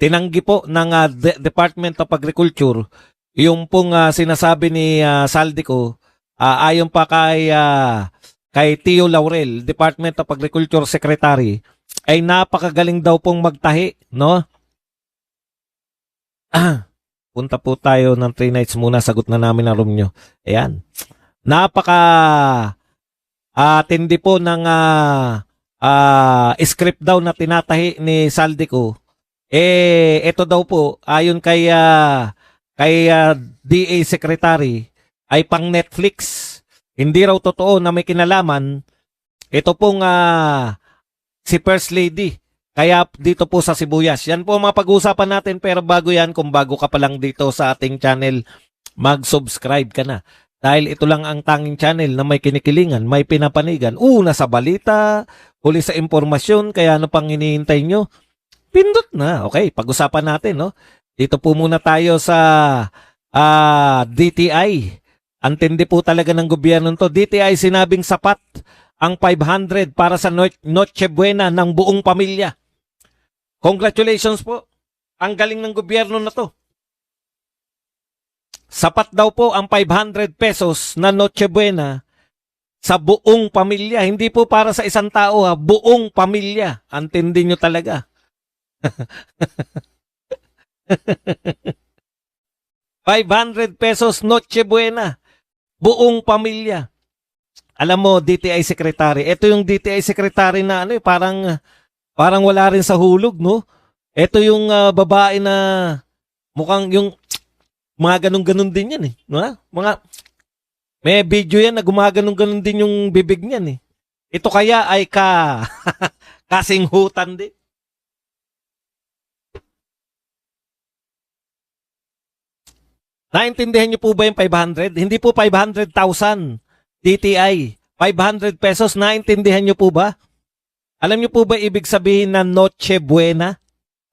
tinanggi po ng Department of Agriculture yung pong sinasabi ni Saldico ayon pa kay Tio Laurel, Department of Agriculture Secretary, ay napakagaling daw pong magtahi, no? Punta po tayo ng 3 nights muna, sagot na namin ang room nyo. Ayan. Tindi po ng script daw na tinatahi ni Saldico. Ito daw po, ayon kay DA Secretary, ay pang Netflix. Hindi raw totoo na may kinalaman. Ito pong si First Lady. Kaya dito po sa Sibuyas. Yan po ang mga pag-uusapan natin. Pero bago yan, kung bago ka pa lang dito sa ating channel, mag-subscribe ka na. Dahil ito lang ang tanging channel na may kinikilingan, may pinapanigan. Una sa balita, huli sa impormasyon, kaya ano pang hinihintay nyo? Pindot na. Okay, pag-usapan natin, no? Dito po muna tayo sa DTI. Antindi po talaga ng gobyerno to. DTI sinabing sapat ang 500 para sa Noche Buena ng buong pamilya. Congratulations po. Ang galing ng gobyerno na to. Sapat daw po ang 500 pesos na Noche Buena sa buong pamilya. Hindi po para sa isang tao, buong pamilya. Antindi nyo talaga. 500 pesos Noche Buena. Buong pamilya. Alam mo, DTI Secretary. Ito yung DTI Secretary na parang wala rin sa hulog, no? Ito yung babae na mukhang yung mga ganun-ganun din yan, eh. No? May video yan na gumaganong-ganun din yung bibig niyan, eh. Ito kaya ay kasinghutan din. Naintindihan niyo po ba yung 500? Hindi po 500,000 DTI. 500 pesos, naintindihan niyo po ba? Alam niyo po ba ibig sabihin na Noche Buena?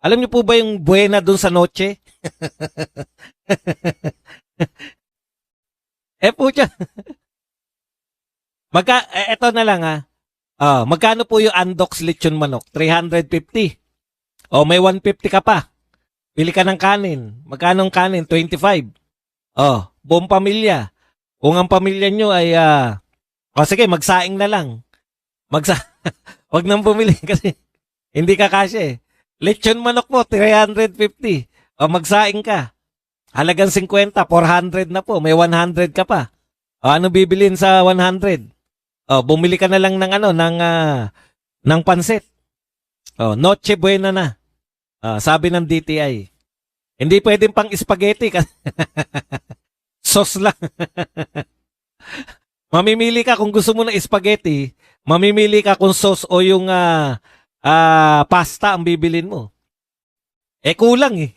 Alam niyo po ba yung buena dun sa noche? Po siya. Eto na lang magkano po yung Andox lechon manok? 350. May 150 ka pa. Pili ka ng kanin. Magkano ang kanin? 25. Buong pamilya. Kung ang pamilya nyo ay, sige, magsaing na lang. Wag nang bumili kasi hindi ka kasya eh. Lechon manok mo, 350. Magsaing ka. Halagang 50, 400 na po. May 100 ka pa. Ano bibilin sa 100? Bumili ka na lang ng pansit. Noche Buena na. Sabi ng DTI. Hindi pwedeng pang spaghetti kasi sauce lang. Mamimili ka kung gusto mo ng spaghetti, mamimili ka kung sauce o yung pasta ang bibilin mo. Kulang eh.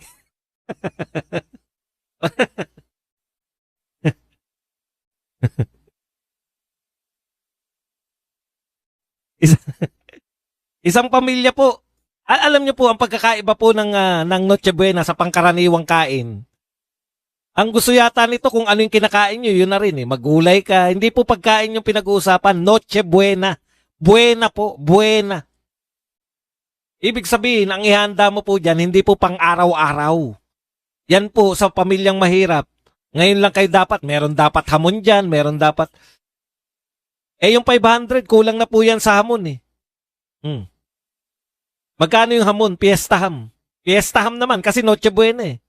Isang pamilya po. Alam niyo po ang pagkakaiba po ng Noche Buena sa pangkaraniwang kain. Ang gusto yata nito kung ano yung kinakain nyo, yun na rin eh. Magulay ka. Hindi po pagkain yung pinag-uusapan. Noche Buena. Buena po. Buena. Ibig sabihin, ang ihanda mo po dyan, hindi po pang araw-araw. Yan po sa pamilyang mahirap. Ngayon lang kayo meron dapat hamon dyan, meron dapat. Yung 500, kulang na po yan sa hamon eh. Magkano yung hamon? Fiesta ham. Fiesta ham naman kasi Noche Buena eh.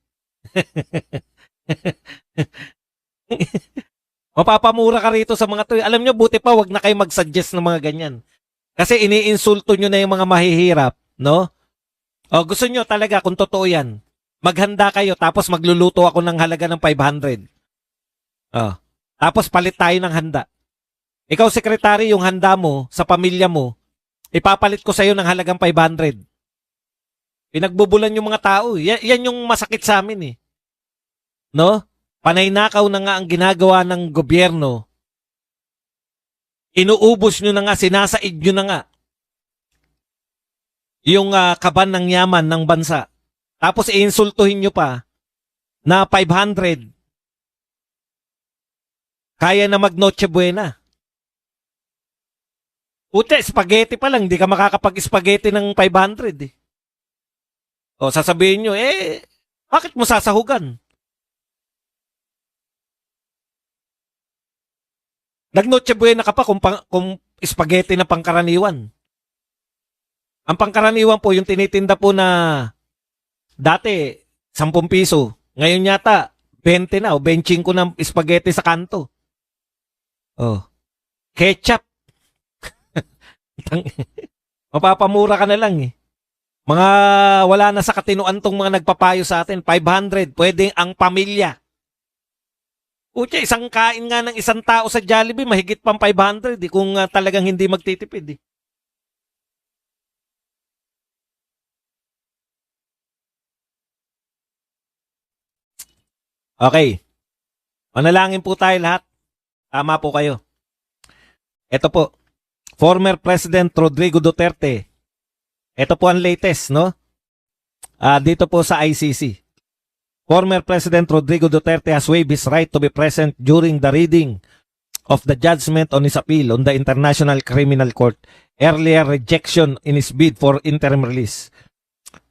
Mapapamura ka rito sa mga to. Alam nyo, buti pa wag na kayo mag-suggest ng mga ganyan. Kasi iniinsulto nyo na yung mga mahihirap, no? Gusto nyo talaga, kung totoo yan, maghanda kayo tapos magluluto ako ng halaga ng 500. Tapos palit tayo ng handa. Ikaw, sekretary, yung handa mo sa pamilya mo, ipapalit ko sa'yo ng halagang 500. Pinagbubulan yung mga tao. Yan yung masakit sa amin eh. No? Panaynakaw na nga ang ginagawa ng gobyerno. Inuubos nyo na nga, sinasaid nyo na nga yung kaban ng yaman ng bansa. Tapos iinsultuhin nyo pa na 500 kaya na mag Noche Buena. Puti, spaghetti pa lang, di ka makakapag-spaghetti ng 500 eh. O sasabihin nyo, bakit mo sasahugan? Nag-Noche Buena ka pa kung spaghetti na pangkaraniwan. Ang pangkaraniwan po, yung tinitinda po na dati, 10 piso. Ngayon yata, 20 na o 25 ng spaghetti sa kanto. Oh. Ketchup. Mapapamura ka na lang eh. Mga wala na sa katinuan tong mga nagpapayo sa atin. 500, pwede ang pamilya. Pucha, isang kain nga ng isang tao sa Jollibee, mahigit pang 500 kung talagang hindi magtitipid eh. Okay. Manalangin po tayo lahat. Tama po kayo. Ito po, former President Rodrigo Duterte. Ito po ang latest, no? Dito po sa ICC. Former President Rodrigo Duterte has waived his right to be present during the reading of the judgment on his appeal on the International Criminal Court. Earlier rejection in his bid for interim release.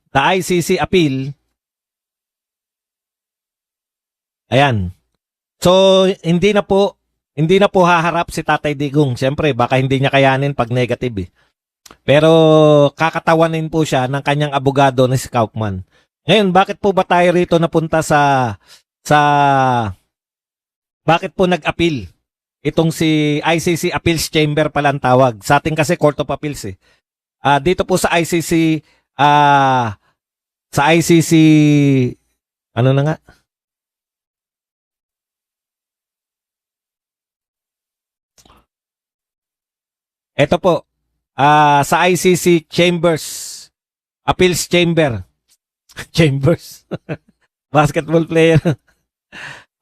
The ICC appeal. Ayan. So, hindi na po haharap si Tatay Digong. Siyempre, baka hindi niya kayanin pag negative eh. Pero kakatawanin po siya ng kanyang abogado na si Kaufman. Ngayon, bakit po ba tayo rito napunta sa bakit po nag-appeal? Itong si ICC Appeals Chamber pala ang tawag. Sa ating kasi Court of Appeals eh. Dito po sa ICC ano na nga? Ito po, sa ICC Chambers, Appeals Chamber. Chambers. Basketball player.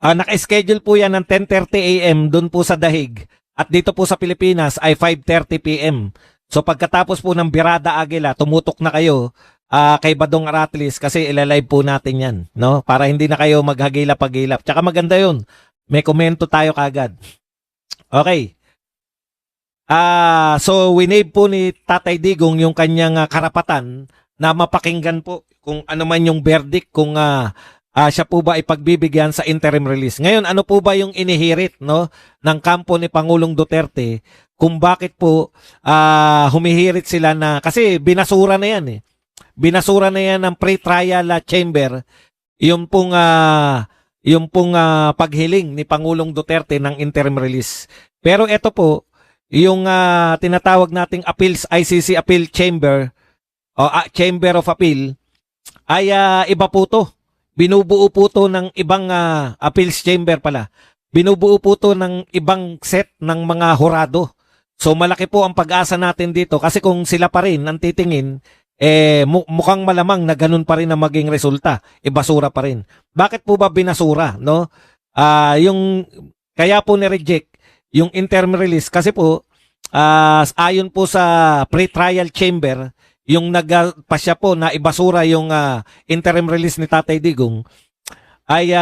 Naka-schedule po yan ng 10:30 a.m. doon po sa Dahig. At dito po sa Pilipinas ay 5:30 p.m. So pagkatapos po ng Birada Agila, tumutok na kayo kay Badong Aratlis kasi ilalive po natin yan. No? Para hindi na kayo maghagilap-pagilap. Tsaka maganda yun. May komento tayo kagad. Okay. So winave po ni Tatay Digong yung kanyang karapatan na mapakinggan po kung ano man yung verdict, kung siya po ba ipagbibigyan sa interim release. Ngayon, ano po ba yung inihirit no, ng kampo ni Pangulong Duterte kung bakit po humihirit sila na, kasi binasura na yan eh. Binasura na yan ng pre-trial chamber yung pong paghiling ni Pangulong Duterte ng interim release. Pero ito po, yung tinatawag nating appeals, ICC Appeal Chamber o Chamber of Appeal ay iba po to. Binubuo po to ng ibang appeals chamber pala. Binubuo po to ng ibang set ng mga hurado. So malaki po ang pag-asa natin dito kasi kung sila pa rin ang titingin, mukhang malamang na ganun pa rin ang maging resulta. Basura pa rin. Bakit po ba binasura? No? Kaya po ni-reject yung interim release kasi po ayon po sa pre-trial chamber, yung nagpasya po na ibasura yung interim release ni Tatay Digong ay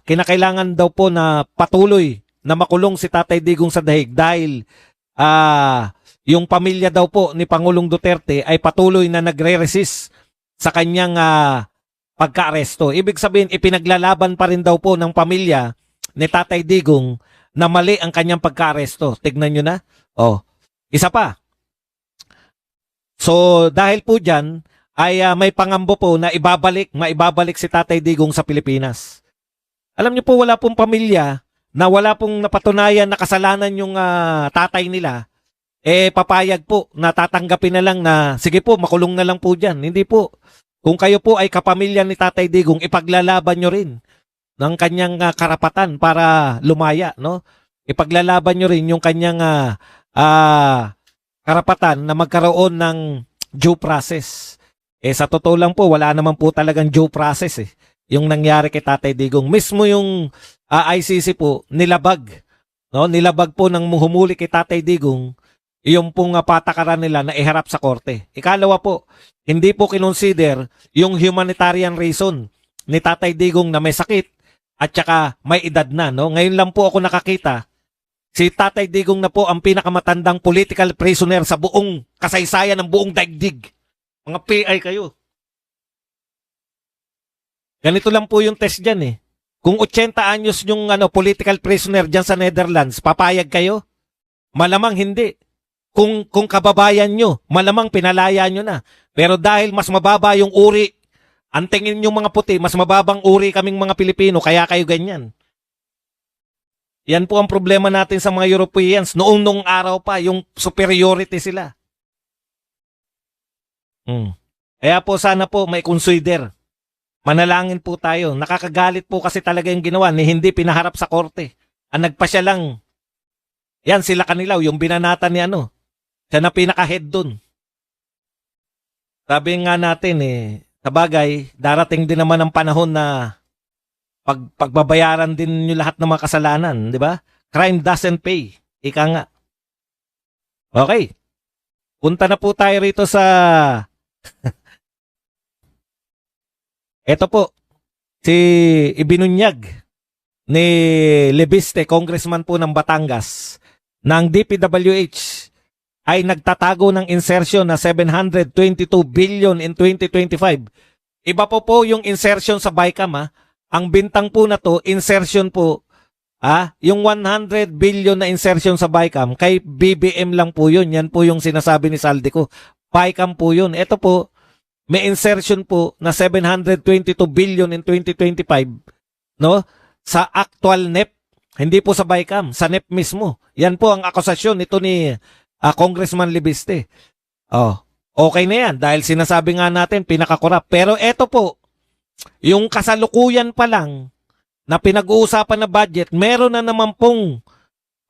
kinakailangan daw po na patuloy na makulong si Tatay Digong sa Dahig dahil yung pamilya daw po ni Pangulong Duterte ay patuloy na nagre-resist sa kanyang pagka-aresto. Ibig sabihin, ipinaglalaban pa rin daw po ng pamilya ni Tatay Digong na mali ang kanyang pagka-aresto. Tignan nyo na. Isa pa. So, dahil po dyan, ay may pangambo po na maibabalik si Tatay Digong sa Pilipinas. Alam niyo po, wala pong pamilya na wala pong napatunayan na kasalanan yung tatay nila, papayag po na tatanggapin na lang na, sige po, makulong na lang po dyan. Hindi po. Kung kayo po ay kapamilya ni Tatay Digong, ipaglalaban nyo rin ng kanyang karapatan para lumaya, no? Ipaglalaban nyo rin yung kanyang karapatan na magkaroon ng due process. Sa totoo lang po, wala naman po talagang due process yung nangyari kay Tatay Digong. Mismo yung ICC po, nilabag. No? Nilabag po ng humuli kay Tatay Digong yung pong patakaran nila na iharap sa korte. Ikalawa po, hindi po kinonsider yung humanitarian reason ni Tatay Digong na may sakit at saka may edad na. No? Ngayon lang po ako nakakita, si Tatay Digong na po ang pinakamatandang political prisoner sa buong kasaysayan ng buong daigdig. Mga PI kayo. Ganito lang po yung test dyan eh. Kung 80 anyos yung political prisoner dyan sa Netherlands, papayag kayo? Malamang hindi. Kung kababayan nyo, malamang pinalaya nyo na. Pero dahil mas mababa yung uri, ang tingin yung mga puti, mas mababang uri kaming mga Pilipino, kaya kayo ganyan. Yan po ang problema natin sa mga Europeans. Noong araw pa, yung superiority sila. Kaya po sana po may consider. Manalangin po tayo. Nakakagalit po kasi talaga yung ginawa ni hindi pinaharap sa korte. Ang nagpasya lang. Yan sila Kanilaw, yung binanatan ni siya na pinaka-head dun. Sabi nga natin sabagay, darating din naman ang panahon na pagbabayaran din nyo lahat ng mga kasalanan, di ba? Crime doesn't pay. Ika nga. Okay. Punta na po tayo rito sa Ito po, si ibinunyag ni Lebiste, congressman po ng Batangas, ng DPWH ay nagtatago ng insertion na 722 billion in 2025. Iba po yung insertion sa BICAM. Ang bintang po na to, insertion po, yung 100 billion na insertion sa BICAM, kay BBM lang po yun. Yan po yung sinasabi ni Saldico. BICAM po yun. Ito po, may insertion po na 722 billion in 2025, no? Sa actual NEP, hindi po sa BICAM, sa NEP mismo. Yan po ang akusasyon nito ni Congressman Lebiste. Okay na yan dahil sinasabi nga natin pinakakorap. Pero eto po, yung kasalukuyan pa lang na pinag-uusapan na budget, meron na naman pong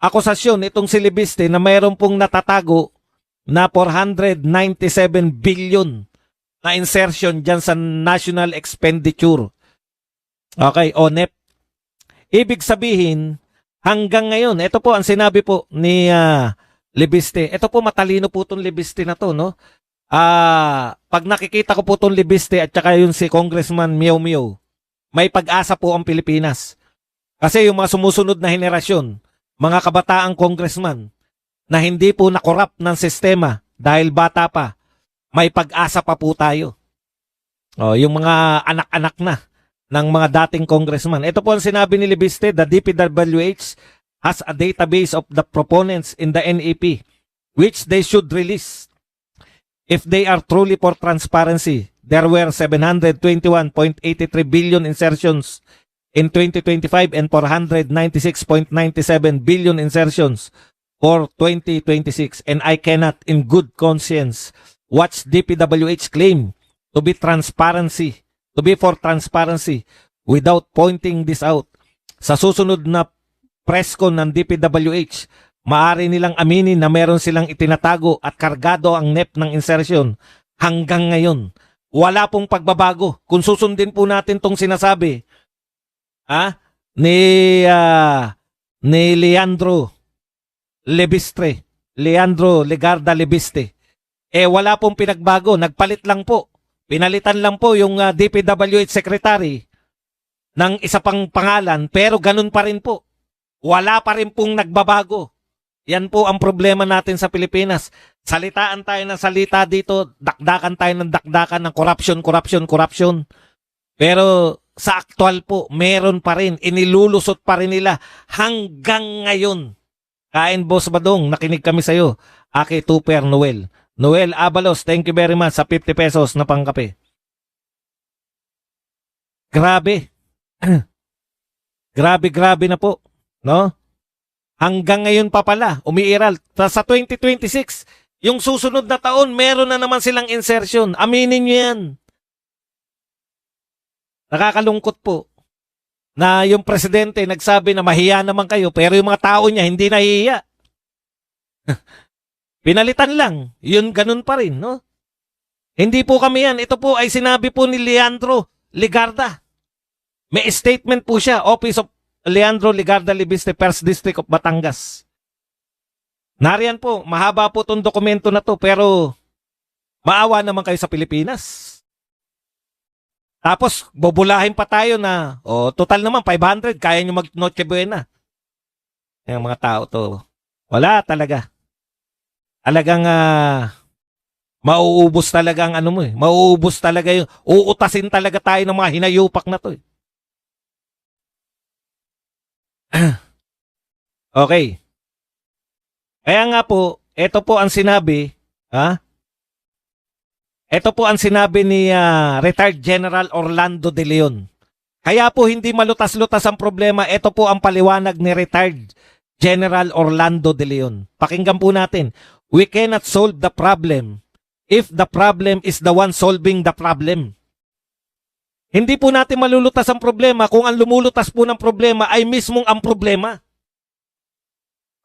akusasyon itong si Lebiste na meron pong natatago na 497 billion na insertion dyan sa National Expenditure. Okay, o NEP. Ibig sabihin, hanggang ngayon, ito po ang sinabi po ni Lebiste. Ito po matalino po itong Lebiste na to, no? Pag nakikita ko po itong Lebiste at saka yun si Congressman Miao Miao, may pag-asa po ang Pilipinas. Kasi yung mga sumusunod na henerasyon, mga kabataang congressman, na hindi po nakorap ng sistema dahil bata pa, may pag-asa pa po tayo. Yung mga anak-anak na ng mga dating congressman. Ito po ang sinabi ni Lebiste, the DPWH has a database of the proponents in the NEP, which they should release. If they are truly for transparency, there were 721.83 billion insertions in 2025 and 496.97 billion insertions for 2026. And I cannot in good conscience watch DPWH claim to be for transparency without pointing this out. Sa susunod na press con ng DPWH, maaari nilang aminin na meron silang itinatago at kargado ang NEP ng insertion hanggang ngayon. Wala pong pagbabago. Kung susundin po natin tong sinasabi ni Leandro Legarda Lebiste, wala pong pinagbago. Nagpalit lang po. Pinalitan lang po yung DPWH secretary ng isa pang pangalan, pero ganun pa rin po. Wala pa rin pong nagbabago. Yan po ang problema natin sa Pilipinas. Salitaan tayo ng salita dito, dakdakan tayo ng dakdakan ng corruption. Pero sa aktual po, meron pa rin. Inilulusot pa rin nila hanggang ngayon. Kain Boss Badong, nakinig kami sa'yo. Aki Tuper Noel. Noel Abalos, thank you very much sa 50 pesos na pangkape. Grabe. Grabe na po. No? Hanggang ngayon pa pala, umiiral. Sa 2026, yung susunod na taon, meron na naman silang insertion. Aminin nyo yan. Nakakalungkot po na yung presidente nagsabi na mahiya naman kayo, pero yung mga tao niya hindi nahihiya. Pinalitan lang. Yun, ganun pa rin, no? Hindi po kami yan. Ito po ay sinabi po ni Leandro Legarda. May statement po siya, Office of Leandro Legarda Lebiste, 1st District of Batangas. Nariyan po, mahaba po itong dokumento na to, pero maawa naman kayo sa Pilipinas. Tapos, bubulahin pa tayo na, total naman, 500, kaya nyo mag-Noche Buena. Yung mga tao to, wala talaga. Talagang Mauubos talaga ang ano mo eh. Mauubos talaga yung, uutasin talaga tayo ng mga hinayupak na to eh. Okay. Kaya nga po, ito po ang sinabi, ha? Ito po ang sinabi ni retired General Orlando De Leon. Kaya po hindi malutas-lutas ang problema. Ito po ang paliwanag ni retired General Orlando De Leon. Pakinggan po natin. We cannot solve the problem if the problem is the one solving the problem. Hindi po natin malulutas ang problema kung ang lumulutas po ng problema ay mismong ang problema.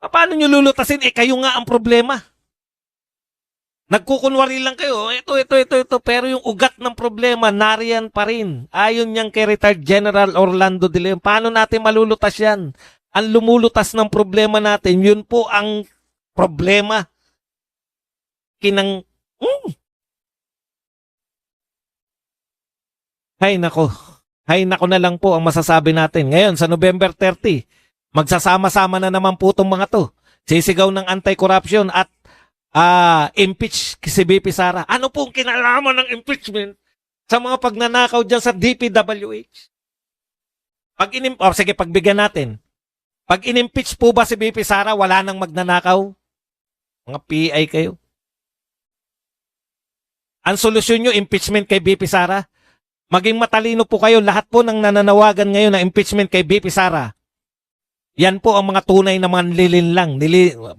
Paano nyo lulutasin? Kayo nga ang problema. Nagkukunwari lang kayo, ito. Pero yung ugat ng problema, nariyan pa rin. Ayon niyang kay retired General Orlando De Leon. Paano natin malulutas yan? Ang lumulutas ng problema natin, yun po ang problema. Hay nako. Hay nako na lang po ang masasabi natin. Ngayon, sa November 30, magsasama-sama na naman po itong mga to. Sisigaw ng anti-corruption at impeach si BP Sara. Ano pong kinalaman ng impeachment sa mga pagnanakaw dyan sa DPWH? Sige, pagbigyan natin. Pag inimpeach po ba si BP Sara, wala nang magnanakaw? Mga PI kayo. Ang solusyon nyo, impeachment kay BP Sara? Maging matalino po kayo, lahat po ng nananawagan ngayon na impeachment kay BP Sara. Yan po ang mga tunay na mga nililinlang.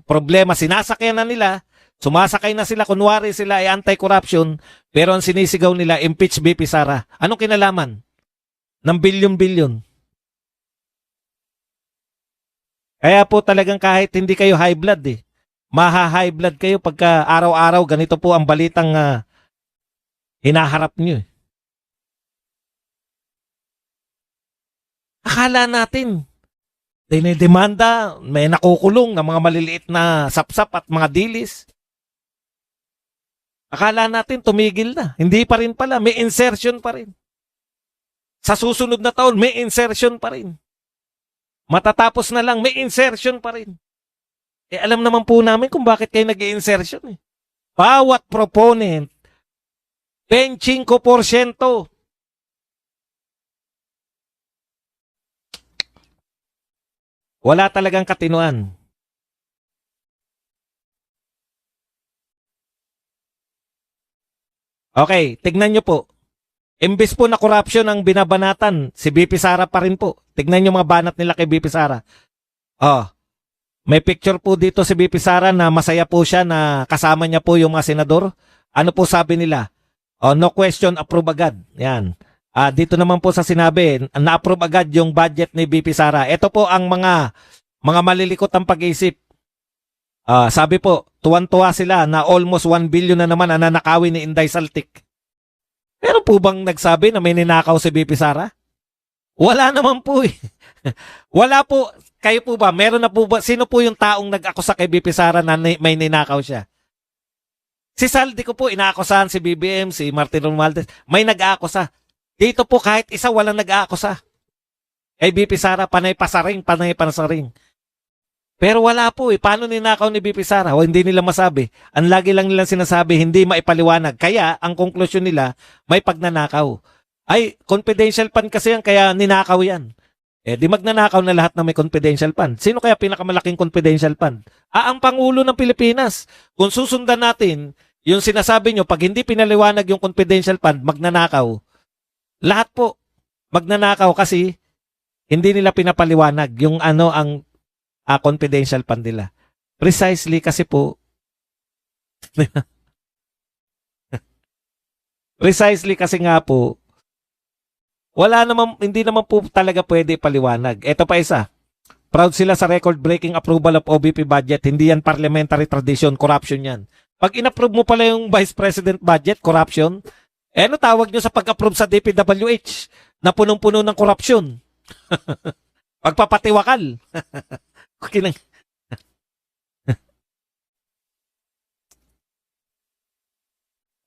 Problema, sinasakyan na nila, sumasakay na sila, kunwari sila ay anti-corruption, pero ang sinisigaw nila, impeach BP Sara. Anong kinalaman? Ng bilyon-bilyon. Kaya po talagang kahit hindi kayo high blood maha-high blood kayo pagka araw-araw ganito po ang balitang hinaharap nyo. Akala natin, dinidemanda, may nakukulong na mga maliliit na sapsap at mga dilis. Akala natin tumigil na. Hindi pa rin pala. May insertion pa rin. Sa susunod na taon, may insertion pa rin. Matatapos na lang, may insertion pa rin. Alam naman po namin kung bakit kayo nag-i-insertion. Bawat proponent, 25%. Wala talagang katinuan. Okay, tignan nyo po. Imbes po na corruption ang binabanatan, si BP Sara pa rin po. Tignan nyo mga banat nila kay BP Sara. May picture po dito si BP Sara na masaya po siya na kasama niya po yung mga senador. Ano po sabi nila? No question, approve agad. Yan. Dito naman po sa sinabi, na-approve agad yung budget ni BP Sara. Ito po ang mga malilikot ang pag-iisip. Sabi po, tuwan-tuwa sila na almost 1 billion na naman ang nanakawin ni Inday Saltik. Pero po bang nagsabi na may ninakaw si BP Sara? Wala naman po eh. Wala po. Kayo po ba? Meron na po ba? Sino po yung taong nag-akusa kay BP Sara na may ninakaw siya? Si Saldi ko po, inaakusahan si BBM, si Martin Romualdez. May nag-aakusa. Dito po kahit isa walang nag-aakusa. Kay BP Sara, panay pasaring. Pero wala po eh. Paano ninakaw ni BP Sara? O hindi nila masabi. Ang lagi lang nilang sinasabi, hindi maipaliwanag. Kaya, ang konklusyon nila, may pagnanakaw. Ay, confidential fund kasi yan, kaya ninakaw yan. Di magnanakaw na lahat na may confidential fund. Sino kaya pinakamalaking confidential fund? Ang Pangulo ng Pilipinas. Kung susundan natin, yung sinasabi nyo, pag hindi pinaliwanag yung confidential fund, magnanakaw. Lahat po, magnanakaw kasi hindi nila pinapaliwanag yung ang confidential fund nila. Precisely kasi po precisely kasi nga po hindi naman po talaga pwede paliwanag. Ito pa isa. Proud sila sa record-breaking approval of OBP budget. Hindi yan parliamentary tradition, corruption yan. Pag in-approve mo pala yung Vice President budget, corruption, ano tawag nyo sa pag-approve sa DPWH na punong-puno ng corruption? Pagpapatiwakal.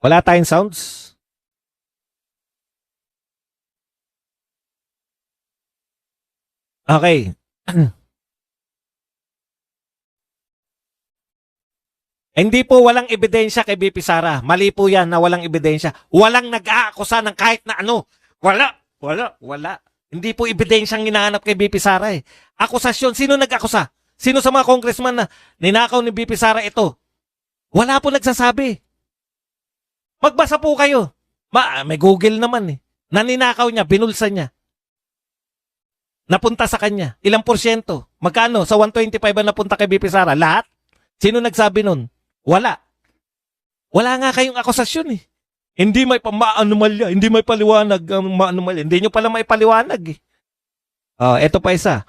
Wala tayong sounds? Okay. Hindi po walang ebidensya kay BP Sara. Mali po yan na walang ebidensya. Walang nag-aakusa ng kahit na ano. Wala. Hindi po ebidensyang hinahanap kay BP Sara eh. Akusasyon. Sino nag-akusa? Sino sa mga congressman na ninakaw ni BP Sara ito? Wala po nagsasabi. Magbasa po kayo. May Google naman eh. Naninakaw niya, binulsa niya. Napunta sa kanya. Ilang porsyento? Magkano? Sa 125 ba napunta kay BP Sara? Lahat? Sino nagsabi nun? Wala. Wala nga kayong akusasyon eh. Hindi may pama-anomalya, hindi may paliwanag, ma-anomalya. Hindi nyo pala may paliwanag eh. Eto pa isa.